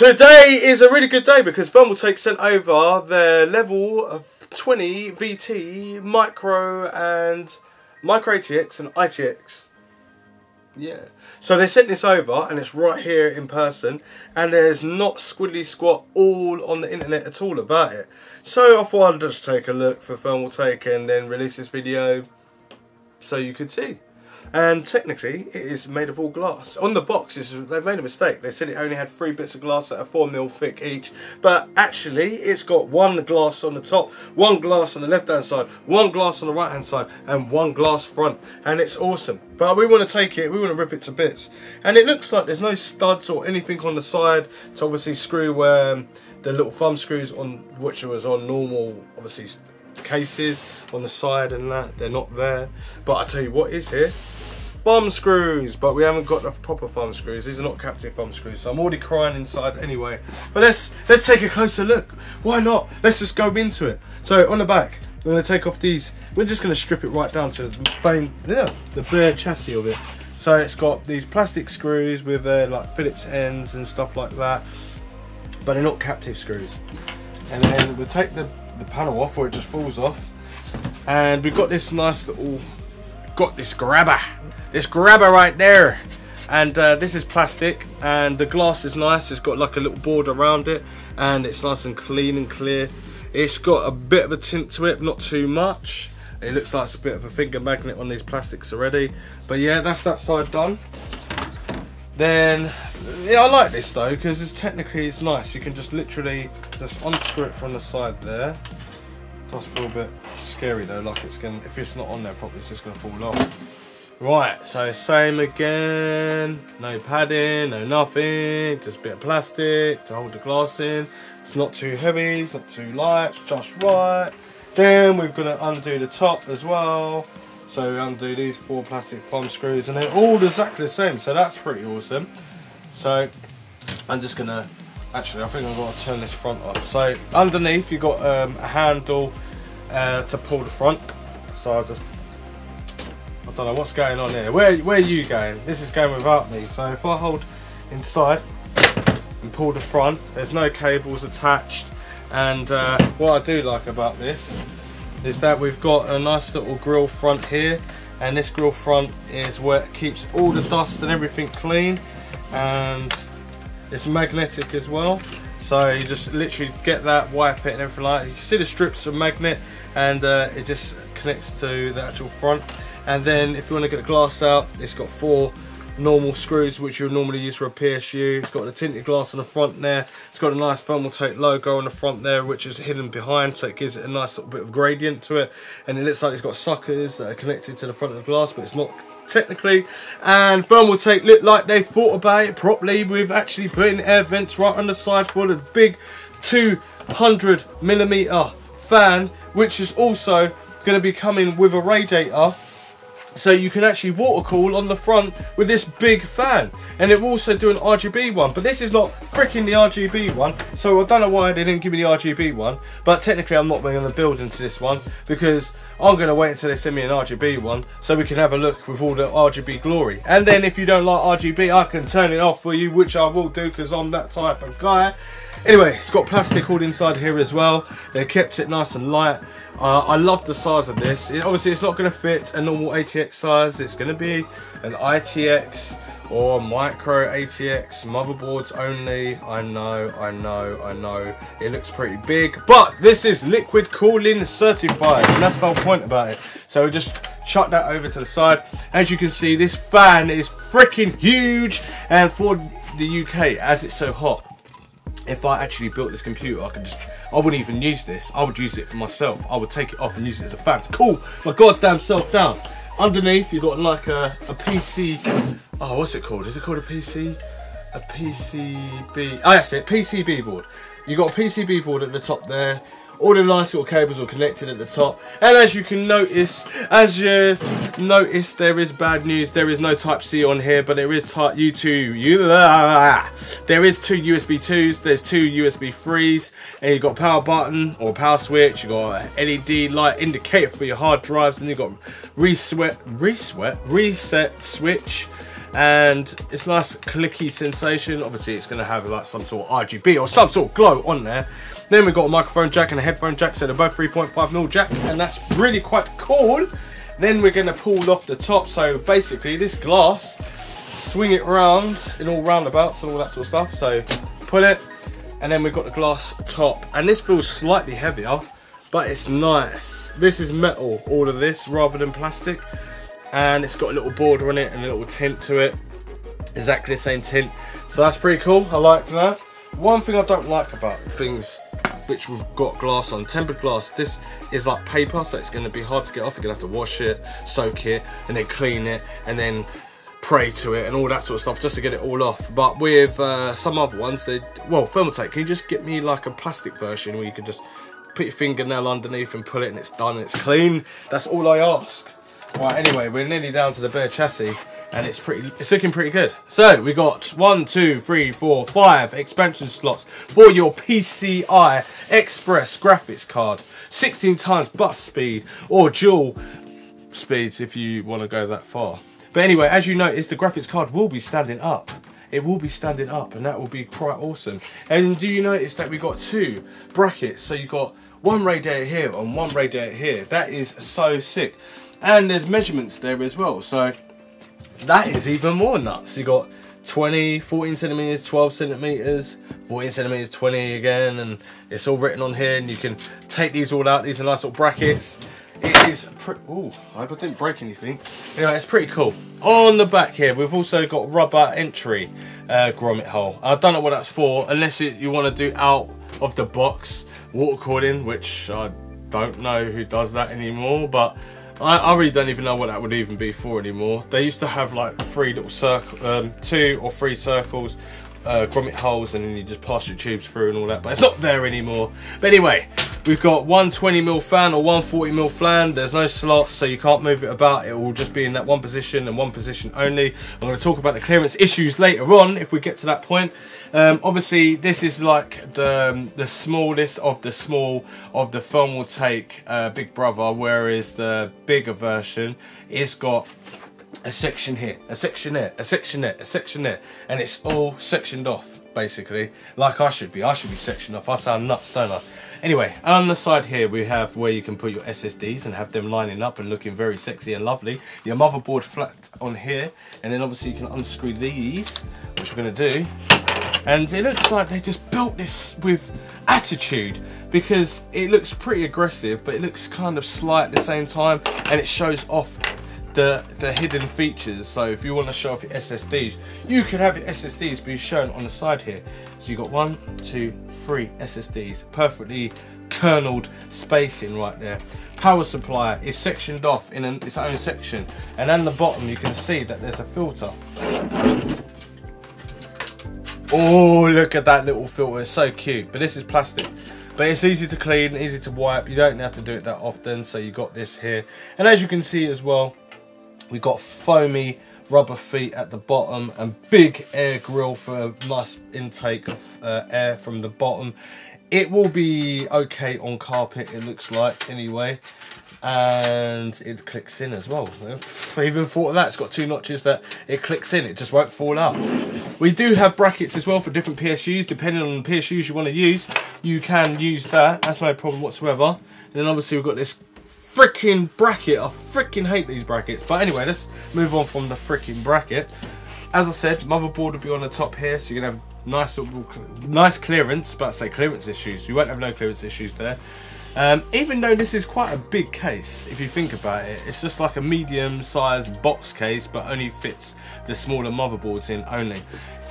Today is a really good day because Thermaltake sent over their level of 20 VT MICRO-ATX and ITX. Yeah. So they sent this over and it's right here in person, and there's not squiddly squat all on the internet at all about it. So I thought I'd just take a look for Thermaltake and then release this video so you could see. And technically it is made of all glass. On the box they've made a mistake. They said it only had 3 bits of glass that are 4mm thick each, but actually it's got 1 glass on the top, 1 glass on the left hand side, 1 glass on the right hand side, and 1 glass front, and it's awesome. But we want to take it, we want to rip it to bits, and it looks like there's no studs or anything on the side to obviously screw the little thumb screws on, which was on normal obviously cases on the side, and that they're not there. But I tell you what is here, thumb screws, but we haven't got the proper thumb screws. These are not captive thumb screws, so I'm already crying inside anyway. But let's take a closer look. Why not? Let's just go into it. So on the back, I'm going to take off these. We're just going to strip it right down to the bare chassis of it. So it's got these plastic screws with like Phillips ends and stuff like that, but they're not captive screws. And then we'll take the panel off, or it just falls off, and we've got this nice little, this grabber right there, and this is plastic, and the glass is nice. It's got like a little board around it, and it's nice and clean and clear. It's got a bit of a tint to it, not too much. It looks like it's a bit of a finger magnet on these plastics already, but yeah, that's that side done. Then yeah, I like this though because it's nice. You can just literally just unscrew it from the side there. It does feel a bit scary though, like it's gonna, if it's not on there properly, it's just gonna fall off. Right, so same again, no padding, no nothing, just a bit of plastic to hold the glass in. It's not too heavy, it's not too light, it's just right. Then we're gonna undo the top as well. So we undo these 4 plastic thumb screws, and they're all exactly the same, so that's pretty awesome. So I'm just gonna, actually I think I've got to turn this front off. So underneath you've got a handle to pull the front. So I don't know what's going on here. Where are you going? This is going without me. So if I hold inside and pull the front, there's no cables attached. And what I do like about this is that we've got a nice little grill front here, and this grill front is where it keeps all the dust and everything clean, and it's magnetic as well, so you just literally get that, wipe it and everything like that. You can see the strips of magnet, and it just connects to the actual front. And then if you want to get the glass out, it's got 4 normal screws which you'll normally use for a PSU. It's got the tinted glass on the front there. It's got a nice Thermaltake logo on the front there, which is hidden behind, so it gives it a nice little bit of gradient to it. And it looks like it's got suckers that are connected to the front of the glass, but it's not technically. And Thermaltake look like they thought about it properly with actually putting air vents right on the side for the big 200mm fan, which is also going to be coming with a radiator, so you can actually water cool on the front with this big fan. And it will also do an RGB one, but this is not freaking the RGB one, so I don't know why they didn't give me the RGB one. But technically I'm not going to build into this one, because I'm going to wait until they send me an RGB one so we can have a look with all the RGB glory. And then if you don't like RGB, I can turn it off for you, which I will do because I'm that type of guy. Anyway, it's got plastic all inside here as well. They kept it nice and light. I love the size of this. Obviously it's not going to fit a normal ATX size. It's going to be an ITX or MICRO-ATX, motherboards only. I know. It looks pretty big, but this is liquid cooling certified, and that's the whole point about it. So we just chuck that over to the side. As you can see, this fan is freaking huge, and for the UK, as it's so hot, if I actually built this computer, I wouldn't even use this. I would use it for myself. I would take it off and use it as a fan to cool my goddamn self down. Underneath, you've got like a PC. Oh, what's it called? Is it called a PC? A PCB. Oh, that's it. PCB board. You've got a PCB board at the top there. All the nice little cables are connected at the top, and as you notice, there is bad news. There is no Type C on here, but there is Type U2. There is 2 USB 2s. There's 2 USB 3s, and you've got power button or power switch. You've got an LED light indicator for your hard drives, and you've got reset switch. and it's nice clicky sensation. Obviously it's going to have like some sort of RGB or some sort of glow on there. Then we've got a microphone jack and a headphone jack, so they're both 3.5mm jack, and that's really quite cool. Then we're going to pull off the top, so basically this glass, swing it around in all roundabouts and all that sort of stuff. So pull it, and then we've got the glass top, and this feels slightly heavier, but it's nice. This is metal, all of this, rather than plastic, and it's got a little border on it and a little tint to it, exactly the same tint, so that's pretty cool. I like that. One thing I don't like about things which we've got glass on, tempered glass, this is like paper, so it's going to be hard to get off. You're going to have to wash it, soak it, and then clean it, and then pray to it and all that sort of stuff just to get it all off. But with some other ones, well, Thermaltake, can you just get me like a plastic version where you can just put your fingernail underneath and pull it and it's done and it's clean? That's all I ask. Right, anyway, we're nearly down to the bare chassis, and it's looking pretty good. So we got 1, 2, 3, 4, 5 expansion slots for your PCI Express graphics card, 16 times bus speed or dual speeds if you want to go that far. But anyway, as you notice, the graphics card will be standing up. It will be standing up, and that will be quite awesome. And do you notice that we got 2 brackets? So you've got one radiator here and one radiator here. That is so sick. And there's measurements there as well, so that is even more nuts. You got 20, 14 centimeters, 12 centimeters, 14 centimeters, 20 again, and it's all written on here, and you can take these all out. These are nice little brackets. It is pretty, ooh, I hope I didn't break anything. Anyway, it's pretty cool. On the back here, we've also got rubber entry grommet hole. I don't know what that's for, unless you want to do out of the box water cooling, which I don't know who does that anymore, but I really don't even know what that would even be for anymore. They used to have like 3 little circles, 2 or 3 circles, grommet holes, and then you just pass your tubes through and all that, but it's not there anymore. But anyway, we've got one 20mm fan or one 40mm fan. There's no slots, so you can't move it about. It will just be in that one position and one position only. I'm going to talk about the clearance issues later on if we get to that point. Obviously, this is like the smallest of the small of the Thermaltake Big Brother, whereas the bigger version is got a section here, a section there, a section there, a section there, and it's all sectioned off basically, like I should be sectioned off. I sound nuts, don't I? Anyway, on the side here we have where you can put your SSDs and have them lining up and looking very sexy and lovely. Your motherboard flat on here, and then obviously you can unscrew these, which we're going to do. And it looks like they just built this with attitude, because it looks pretty aggressive, but it looks kind of slight at the same time, and it shows off the hidden features. So if you want to show off your SSDs, you can have your SSDs be shown on the side here. So you've got 1, 2, 3 SSDs, perfectly kerneled spacing right there. Power supply is sectioned off in its own section, and on the bottom you can see that there's a filter. Oh, look at that little filter, it's so cute. But this is plastic, but it's easy to clean, easy to wipe. You don't have to do it that often. So you got this here, and as you can see as well, we've got foamy rubber feet at the bottom and big air grill for a nice intake of air from the bottom. It will be okay on carpet, it looks like, anyway. And it clicks in as well. I even thought of that. It's got 2 notches that it clicks in, it just won't fall out. We do have brackets as well for different PSUs. Depending on the PSUs you want to use, you can use that. That's no problem whatsoever. And then obviously we've got this freaking bracket. I freaking hate these brackets. But anyway, let's move on from the freaking bracket. As I said, motherboard will be on the top here, so you're gonna have nice clearance. But I say clearance issues, you won't have no clearance issues there. Even though this is quite a big case, if you think about it, it's just like a medium-sized box case, but only fits the smaller motherboards in only.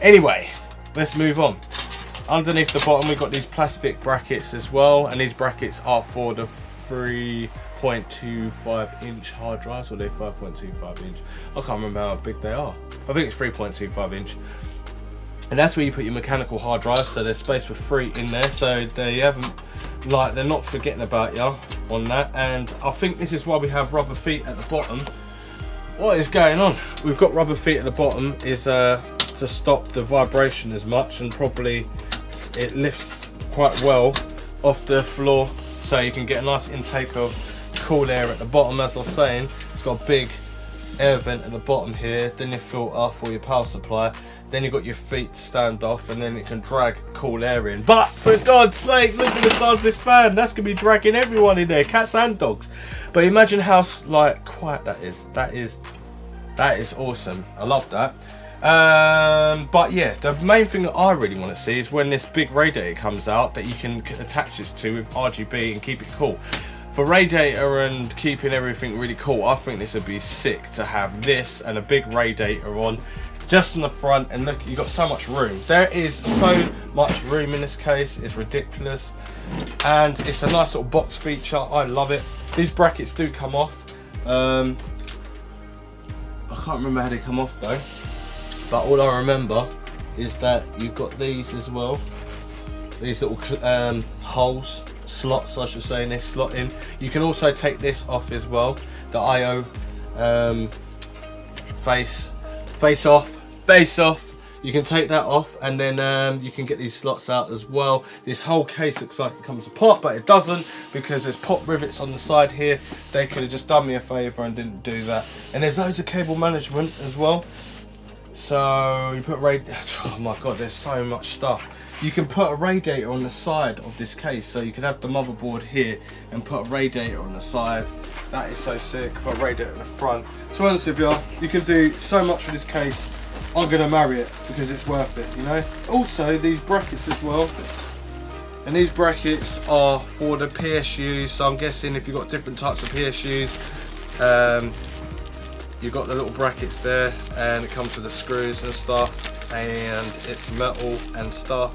Anyway, let's move on. Underneath the bottom, we've got these plastic brackets as well, and these brackets are for the 3.25 inch hard drives, or they're 5.25 inch. I can't remember how big they are. I think it's 3.25 inch. And that's where you put your mechanical hard drives, so there's space for 3 in there, so they haven't, like, they're not forgetting about you on that. And I think this is why we have rubber feet at the bottom. What is going on? We've got rubber feet at the bottom is to stop the vibration as much, and probably it lifts quite well off the floor, so you can get a nice intake of cool air at the bottom. As I was saying, it's got a big air vent at the bottom here, then your filter for your power supply, then you've got your feet stand off, and then it can drag cool air in. But for God's sake, look at the size of this fan. That's gonna be dragging everyone in there, cats and dogs. But imagine how like quiet that is. That is awesome. I love that. But yeah, the main thing that I really want to see is when this big radiator comes out that you can attach this to with RGB and keep it cool. For radiator and keeping everything really cool, I think this would be sick to have this and a big radiator on just in the front. And look, you've got so much room. There is so much room in this case, it's ridiculous. And it's a nice little box feature, I love it. These brackets do come off. I can't remember how they come off though. But all I remember is that you've got these as well. These little holes, slots I should say, in this slot in. You can also take this off as well. The IO face off. You can take that off, and then you can get these slots out as well. This whole case looks like it comes apart, but it doesn't, because there's pop rivets on the side here. They could have just done me a favour and didn't do that. And there's loads of cable management as well. So you put oh my god, there's so much stuff. You can put a radiator on the side of this case, so you can have the motherboard here and put a radiator on the side. That is so sick. Put a radiator in the front. To be honest with you, you can do so much with this case. I'm gonna marry it because it's worth it, you know. Also, these brackets as well, and these brackets are for the PSUs. So I'm guessing if you've got different types of PSUs, you've got the little brackets there, and it comes with the screws and stuff, and it's metal and stuff,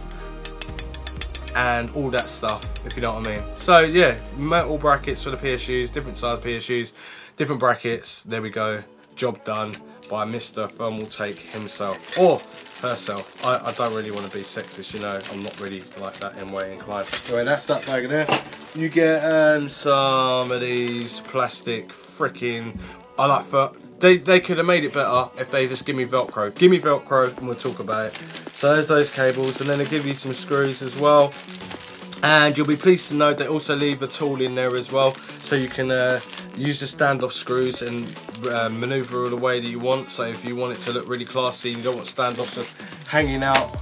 and all that stuff, if you know what I mean. So yeah, metal brackets for the PSUs, different size PSUs, different brackets. There we go, job done by Mr. Thermaltake himself, or herself. I don't really want to be sexist, you know. I'm not really like that in way inclined. Anyway, that's that bag there. You get some of these plastic freaking, they could have made it better if they just give me Velcro. Give me Velcro and we'll talk about it. So there's those cables, and then they give you some screws as well. And you'll be pleased to know they also leave a tool in there as well, so you can use the standoff screws and maneuver the way that you want. So if you want it to look really classy, you don't want standoffs just hanging out,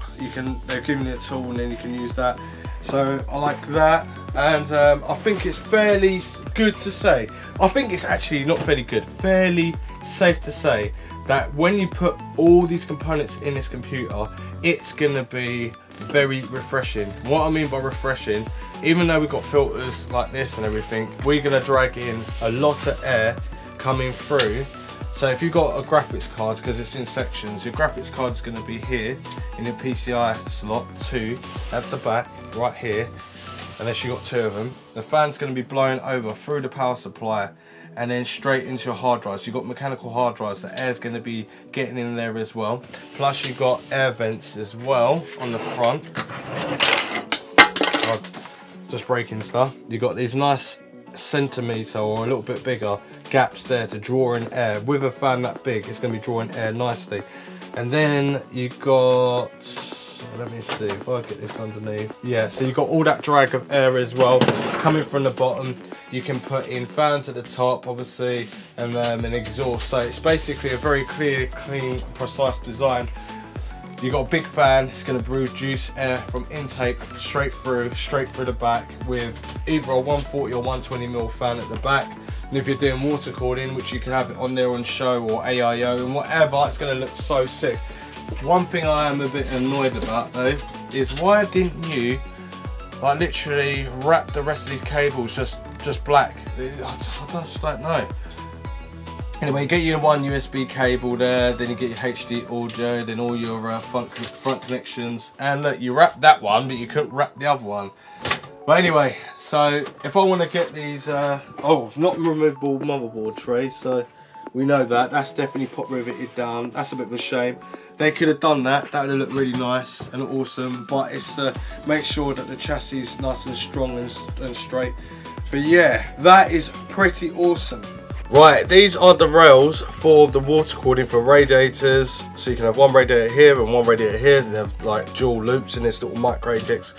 they're giving you a tool and then you can use that. So I like that, and I think it's fairly good to say. I think it's actually not fairly good, fairly safe to say that when you put all these components in this computer, it's gonna be very refreshing. What I mean by refreshing, even though we've got filters like this and everything, we're gonna drag in a lot of air coming through. So if you've got a graphics card, because it's in sections, your graphics card is going to be here in your PCI slot 2 at the back, right here, unless you've got 2 of them. The fan's going to be blowing over through the power supply and then straight into your hard drive. So you've got mechanical hard drives, the air's going to be getting in there as well. Plus you've got air vents as well on the front. Just breaking stuff. You've got these nice centimetre or a little bit bigger gaps there to draw in air. With a fan that big, it's going to be drawing air nicely. And then you got, let me see if I get this underneath. Yeah, so you've got all that drag of air as well coming from the bottom. You can put in fans at the top, obviously, and an exhaust. So it's basically a very clear, clean, precise design. You've got a big fan, it's going to produce air from intake straight through the back, with either a 140 or 120mm fan at the back. And if you're doing water cooling, which you can have it on there on show or AIO and whatever, it's going to look so sick. One thing I am a bit annoyed about though is, why didn't you like literally wrap the rest of these cables just black? I just don't know. Anyway, you get your one USB cable there, then you get your HD audio, then all your front connections, and look, you wrap that one, but you couldn't wrap the other one. But anyway, so if I want to get these, oh, not removable motherboard trays, so we know that's definitely pop riveted down. That's a bit of a shame. They could have done that. That would have looked really nice and awesome, but it's to make sure that the chassis is nice and strong and straight. But yeah, that is pretty awesome. Right, these are the rails for the water cooling for radiators. So you can have one radiator here and one radiator here. They have like dual loops in this little MICRO-ATX.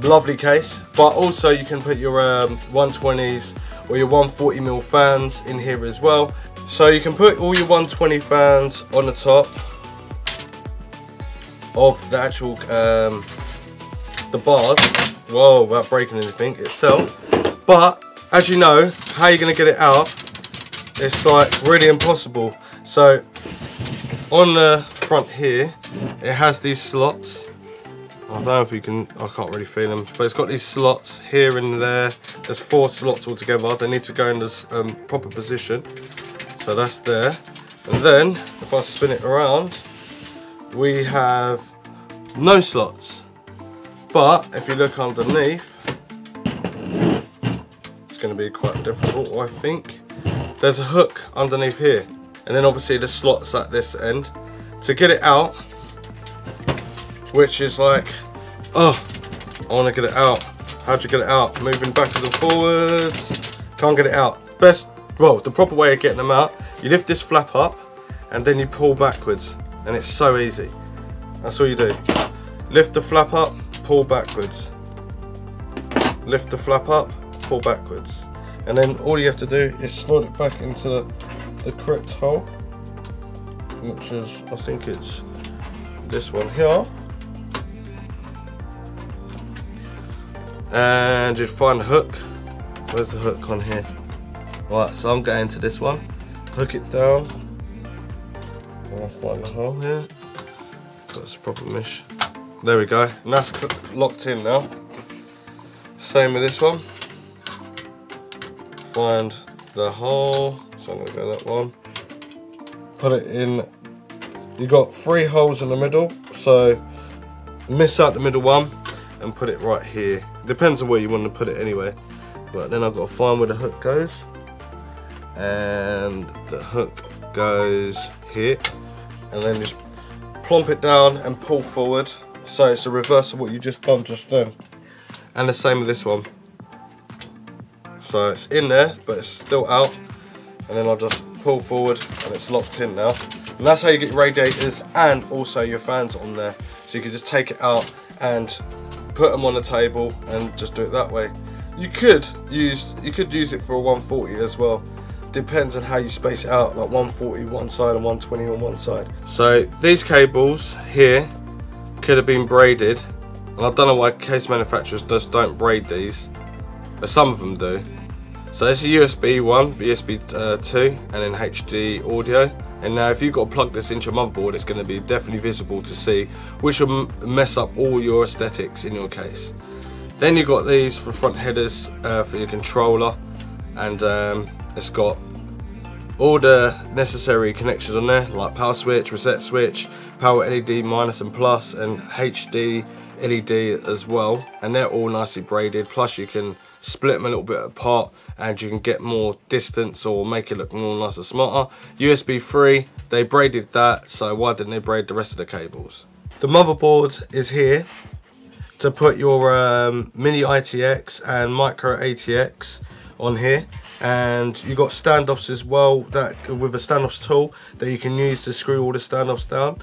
Lovely case. But also you can put your 120s or your 140mm fans in here as well. So you can put all your 120 fans on the top of the actual the bars, whoa, without breaking anything itself. But as you know, how you're going to get it out, it's like really impossible. So on the front here, it has these slots. I don't know if you can, I can't really feel them, but it's got these slots here and there. There's 4 slots altogether. They need to go in this proper position. So that's there. And then, if I spin it around, we have no slots. But if you look underneath, it's going to be quite difficult, I think. There's a hook underneath here. And then obviously the slots at this end. To get it out, which is like, oh, I want to get it out. How'd you get it out? Moving backwards and forwards. Can't get it out. Well, the proper way of getting them out, you lift this flap up and then you pull backwards. And it's so easy. That's all you do. Lift the flap up, pull backwards. Lift the flap up, pull backwards. And then all you have to do is slide it back into the correct hole, which is, I think it's this one here. And you'd find the hook. Where's the hook on here? Right, so I'm going to this one. Hook it down. And I'll find the hole here. That's a proper mesh. There we go. And that's locked in now. Same with this one. Find the hole. So I'm going to go that one. Put it in. You got 3 holes in the middle. So miss out the middle one and put it right here. Depends on where you want to put it anyway. But then I've got to find where the hook goes. And the hook goes here. And then just plonk it down and pull forward. So it's a reverse of what you just done just then. And the same with this one. So it's in there, but it's still out. And then I'll just pull forward and it's locked in now. And that's how you get your radiators and also your fans on there. So you can just take it out and put them on the table and just do it that way. You could use it for a 140 as well. Depends on how you space it out, like 140 one side and 120 on one side. So these cables here could have been braided, and I don't know why case manufacturers just don't braid these, but some of them do. So it's a USB 1, USB 2, and then HD audio. And now if you've got to plug this into your motherboard, it's going to be definitely visible to see, which will mess up all your aesthetics in your case. Then you've got these for front headers for your controller, and it's got all the necessary connections on there, like power switch, reset switch, power LED minus and plus, and HD LED as well. And they're all nicely braided, plus you can split them a little bit apart and you can get more distance or make it look more nice and smarter. USB 3, they braided that, so why didn't they braid the rest of the cables? The motherboard is here to put your mini ITX and MICRO-ATX on here, and you got standoffs as well, that with a standoffs tool that you can use to screw all the standoffs down.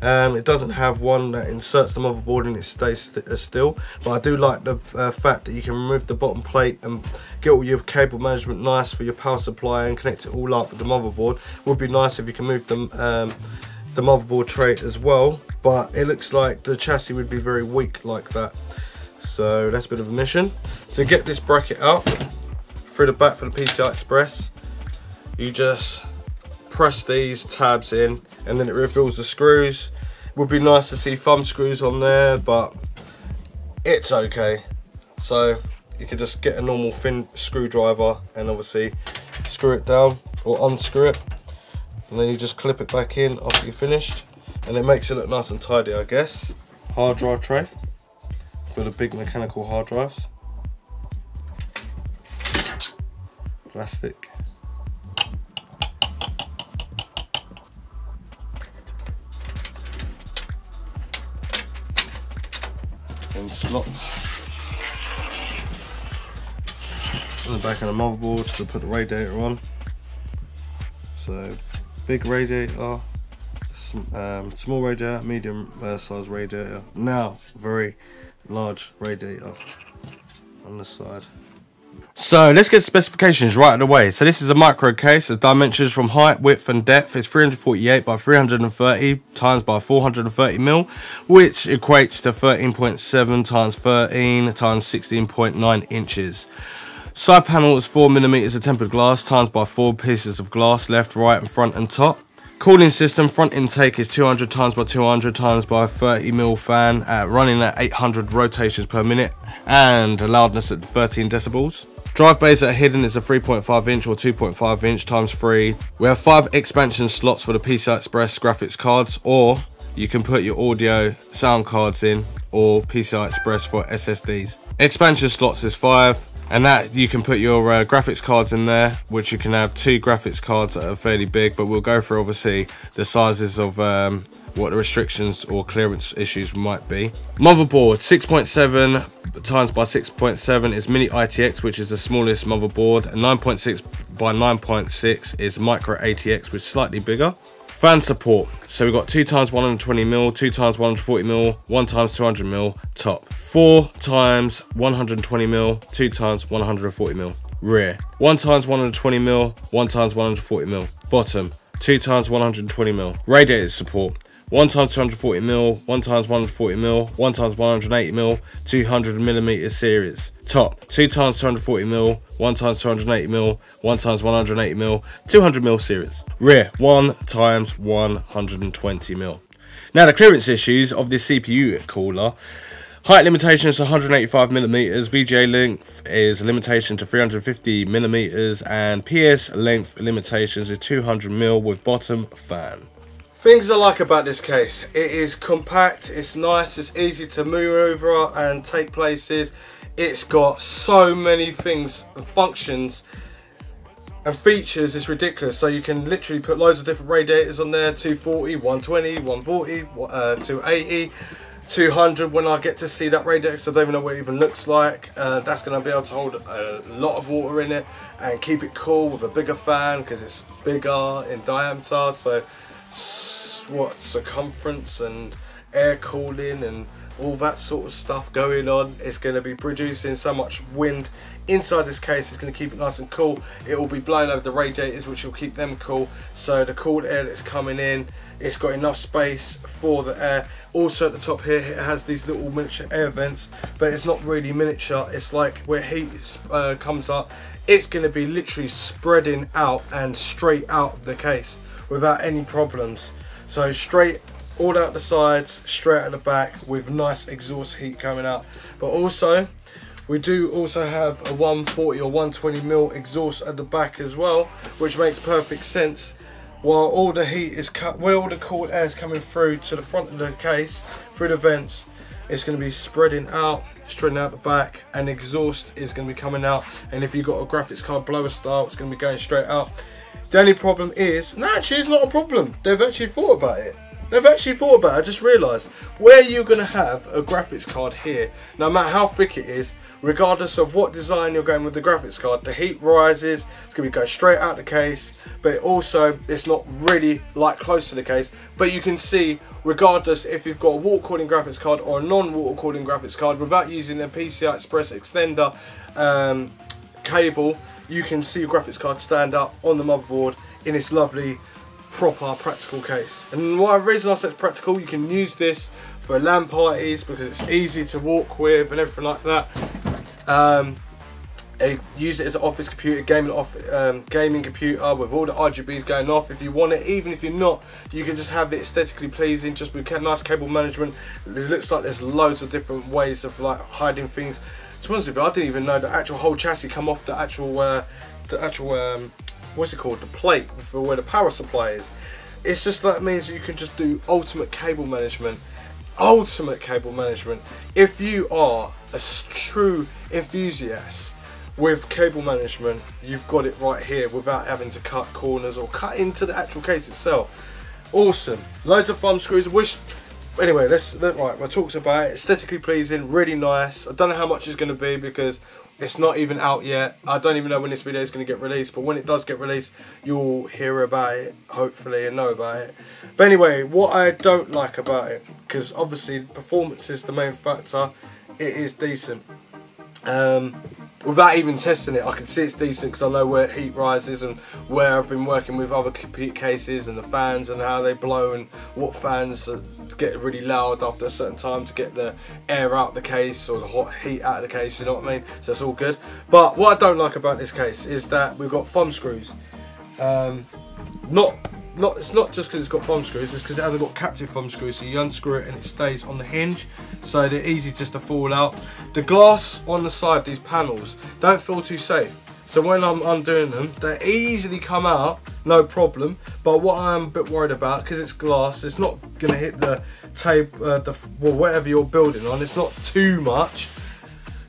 It doesn't have one that inserts the motherboard and it stays still, but I do like the fact that you can remove the bottom plate and get all your cable management nice for your power supply and connect it all up with the motherboard. Would be nice if you can move the motherboard tray as well, but it looks like the chassis would be very weak like that, so that's a bit of a mission. To get this bracket out through the back for the PCI Express, you just press these tabs in and then it reveals the screws. Would be nice to see thumb screws on there, but it's okay. So you can just get a normal thin screwdriver and obviously screw it down or unscrew it, and then you just clip it back in after you're finished, and it makes it look nice and tidy, I guess. Hard drive tray for the big mechanical hard drives. Plastic. And slots on the back of the motherboard to put the radiator on. So big radiator, small radiator, medium size radiator, now very large radiator on the side. So let's get specifications right out of the way. So this is a micro case. The dimensions from height, width and depth is 348 by 330 times by 430 mil, which equates to 13.7 times 13 times 16.9 inches. Side panel is 4mm of tempered glass times by 4 pieces of glass, left, right and front and top. Cooling system, front intake is 200 times by 200 times by 30mm fan running at 800 rotations per minute and a loudness at 13 decibels. Drive bays that are hidden is a 3.5 inch or 2.5 inch times 3. We have 5 expansion slots for the PCI Express graphics cards, or you can put your audio sound cards in, or PCI Express for SSDs. Expansion slots is 5. And that you can put your graphics cards in there, which you can have 2 graphics cards that are fairly big, but we'll go through obviously the sizes of what the restrictions or clearance issues might be. Motherboard 6.7 times by 6.7 is MICRO-ATX, which is the smallest motherboard, and 9.6 by 9.6 is MICRO-ATX, which is slightly bigger. Fan support, so we've got 2 times 120mm, 2 times 140mm, 1 times 200mm top, 4 times 120mm, 2 times 140mm. Rear, 1 times 120mm, 1 times 140mm. Bottom, 2 times 120mm. Radiator support, 1 times 240mm, 1 times 140mm, 1 times 180mm, 200mm series. Top, 2 times 240mm, 1 times 280mm, 1 times 180mm, 200mm series. Rear, 1 times 120mm. Now the clearance issues of this CPU cooler. Height limitation is 185mm, VGA length is a limitation to 350mm, and PS length limitations is 200mm with bottom fan. Things I like about this case: it is compact, it's nice, it's easy to move over and take places. It's got so many things and functions and features, it's ridiculous. So you can literally put loads of different radiators on there: 240, 120, 140, 280, 200. When I get to see that radiator, because I don't even know what it even looks like, that's going to be able to hold a lot of water in it and keep it cool with a bigger fan, because it's bigger in diameter. So what circumference and air cooling and all that sort of stuff going on. It's going to be producing so much wind inside this case. It's going to keep it nice and cool. It will be blowing over the radiators, which will keep them cool. So the cool air that's coming in, it's got enough space for the air. Also at the top here, it has these little miniature air vents, but it's not really miniature. It's like where heat comes up, it's going to be literally spreading out and straight out of the case without any problems. So straight all out the sides, straight out the back, with nice exhaust heat coming out. But also we do also have a 140 or 120mm exhaust at the back as well, which makes perfect sense. While all the heat is all the cool air is coming through to the front of the case through the vents, it's going to be spreading out the back, and exhaust is going to be coming out. And if you've got a graphics card blower style, it's going to be going straight out. The only problem is, no, actually it's not a problem. They've actually thought about it. I just realised, where you're going to have a graphics card here, no matter how thick it is, regardless of what design you're going with the graphics card, the heat rises, it's going to go straight out the case, but also it's not really like close to the case. But you can see, regardless if you've got a water cooling graphics card or a non-water cooling graphics card, without using a PCI Express extender cable, you can see your graphics card stand up on the motherboard in this lovely proper practical case. And the reason I say it's practical, you can use this for LAN parties because it's easy to walk with and everything like that. Use it as an office computer, gaming computer with all the RGBs going off if you want it. Even if you're not, you can just have it aesthetically pleasing, just with nice cable management. It looks like there's loads of different ways of like hiding things. To be honest with you, I didn't even know the actual whole chassis come off the actual what's it called, the plate for where the power supply is. It's just that means you can just do ultimate cable management. If you are a true enthusiast with cable management, you've got it right here without having to cut corners or cut into the actual case itself. Awesome. Loads of thumb screws. Anyway, right, we talked about it. Aesthetically pleasing, really nice. I don't know how much it's going to be because it's not even out yet. I don't even know when this video is going to get released, but when it does get released, you'll hear about it, hopefully, and know about it. But anyway, what I don't like about it, because obviously performance is the main factor, it is decent. without even testing it, I can see it's decent because I know where heat rises and where I've been working with other computer cases and the fans and how they blow and what fans get really loud after a certain time to get the air out the case or the hot heat out of the case, you know what I mean? So it's all good. But what I don't like about this case is that we've got thumb screws. It's not just because it's got thumb screws, it's because it hasn't got captive thumb screws, so you unscrew it and it stays on the hinge, so they're easy just to fall out. The glass on the side, these panels, don't feel too safe. So when I'm undoing them, they easily come out, no problem. But what I'm a bit worried about, because it's glass, it's not going to hit the tape, well, whatever you're building on, it's not too much.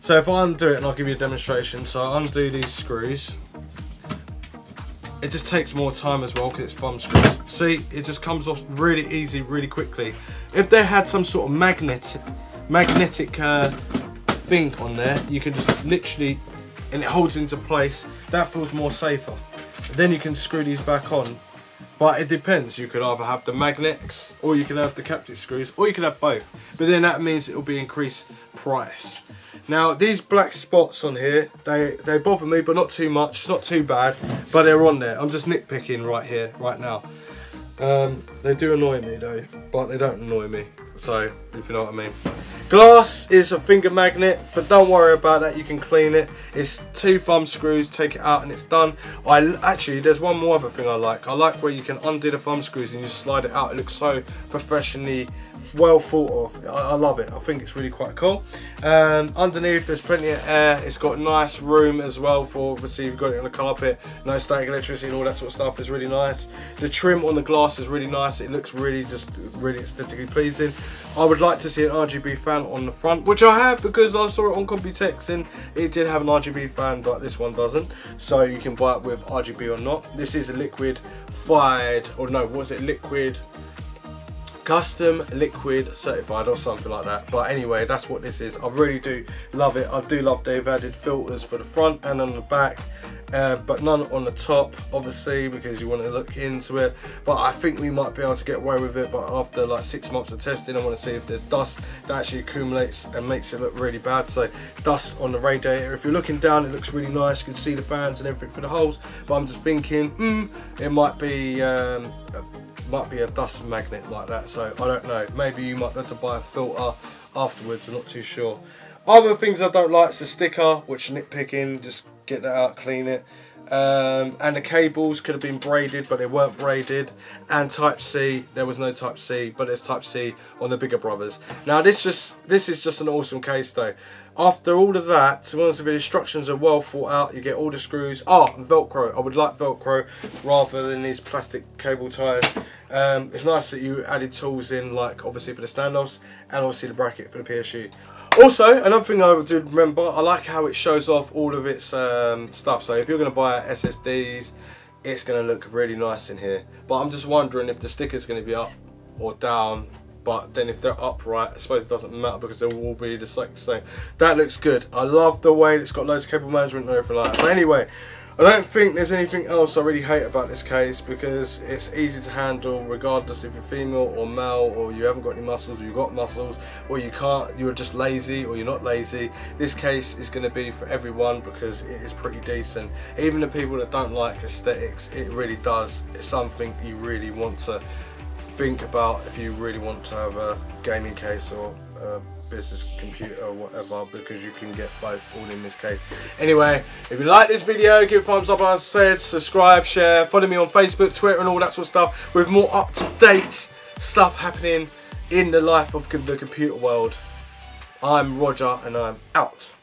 So if I undo it, and I'll give you a demonstration, so I undo these screws. It just takes more time as well because it's thumb screws. See, it just comes off really easy, really quickly. If they had some sort of magnetic thing on there, you can just literally, and it holds into place. That feels more safer. Then you can screw these back on. But it depends. You could either have the magnets, or you can have the captive screws, or you can have both. But then that means it will be increased price. Now these black spots on here, they bother me, but not too much. It's not too bad, but they're on there. I'm just nitpicking right here, right now. They do annoy me though, but they don't annoy me. So if you know what I mean. Glass is a finger magnet, but don't worry about that. You can clean it. It's 2 thumb screws. Take it out and it's done. Actually, there's one more other thing I like. I like where you can undo the thumb screws and you slide it out. It looks so professionally well thought of. I love it. I think it's really quite cool. Underneath there's plenty of air. It's got nice room as well for, obviously you've got it on the carpet, no static electricity and all that sort of stuff. Is really nice. The trim on the glass is really nice. It looks really aesthetically pleasing. I would like to see an RGB fan on the front, which I have because I saw it on Computex and it did have an RGB fan, but this one doesn't. So you can buy it with RGB or not. This is a liquid fired, or no, was it liquid? Custom liquid certified or something like that. But anyway, that's what this is. I really do love it. I do love they've added filters for the front and on the back, but none on the top, obviously, because you want to look into it. But I think we might be able to get away with it. But after like 6 months of testing, I want to see if there's dust that actually accumulates and makes it look really bad. So dust on the radiator, if you're looking down, it looks really nice. You can see the fans and everything for the holes. But I'm just thinking, it might be a dust magnet like that, so I don't know. Maybe you might be able to buy a filter afterwards. I'm not too sure. Other things I don't like is the sticker, which nitpicking, just get that out, clean it. And the cables could have been braided, but they weren't braided. And Type C, there was no Type C, but there's Type C on the bigger brothers. Now this is just an awesome case though. After all of that, to be honest with you, the instructions are well thought out. You get all the screws. Velcro. I would like Velcro rather than these plastic cable ties. It's nice that you added tools in, like obviously for the standoffs and obviously the bracket for the PSU. Also, another thing I did remember, I like how it shows off all of its stuff. So if you're going to buy SSDs, it's going to look really nice in here. But I'm just wondering if the sticker's going to be up or down. But then if they're upright, I suppose it doesn't matter because they will all be the same. That looks good. I love the way it's got loads of cable management and everything like that. But anyway, I don't think there's anything else I really hate about this case because it's easy to handle regardless if you're female or male, or you haven't got any muscles, or you've got muscles, or you can't, you're just lazy, or you're not lazy. This case is going to be for everyone because it is pretty decent. Even the people that don't like aesthetics, it really does. It's something you really want to think about if you really want to have a gaming case or a business computer or whatever, because you can get both all in this case. Anyway, if you like this video, give it a thumbs up, as I said, subscribe, share, follow me on Facebook, Twitter and all that sort of stuff with more up-to-date stuff happening in the life of the computer world. I'm Roger and I'm out.